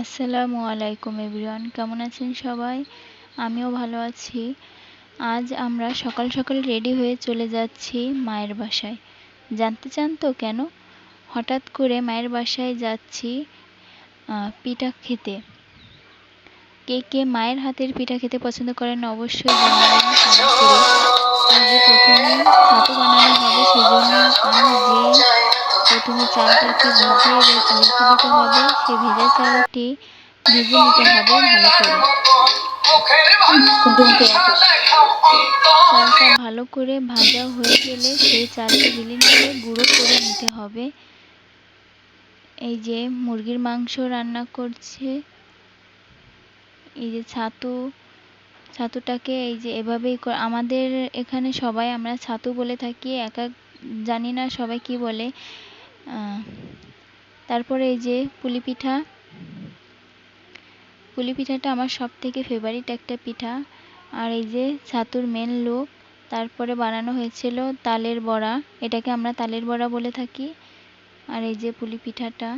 আসসালামু আলাইকুম এভরিওয়ান, কেমন আছেন সবাই? আমিও ভালো আছি। আজ আমরা সকাল সকাল রেডি হয়ে চলে যাচ্ছি মায়ের বাসায়। জানতে চান তো কেন? হঠাৎ করে মায়ের বাসায় যাচ্ছি পিঠা খেতে। কে কে মায়ের হাতের পিঠা খেতে পছন্দ করেন অবশ্যই জানাবেন কমেন্ট করে। এই যে প্রথমে ছাতু বানানো হবে, সেজন্য প্রথমে চালটাকে ভিজিয়ে রেখে দিতে হবে। সে ভেজা চালটি ভেজে নিতে হবে ভালো করে। চালটা ভালো করে ভাজা হয়ে গেলে সেই চালটি গিলে নিয়ে গুঁড়ো করে নিতে হবে। এই যে মুরগির মাংস রান্না করছে, এই যে ছাতুটাকে এই যে এভাবেই আমাদের এখানে সবাই আমরা ছাতু বলে থাকি, এক জানি না সবাই কি বলে। তারপরে এই যে পুলি পিঠাটা আমার সব থেকে ফেভারিট একটা পিঠা। আর এই যে ছাতুর মেন লুক। তারপরে বানানো হয়েছিল তালের বড়া, এটাকে আমরা তালের বড়া বলে থাকি। আর এই যে পুলি পিঠাটা।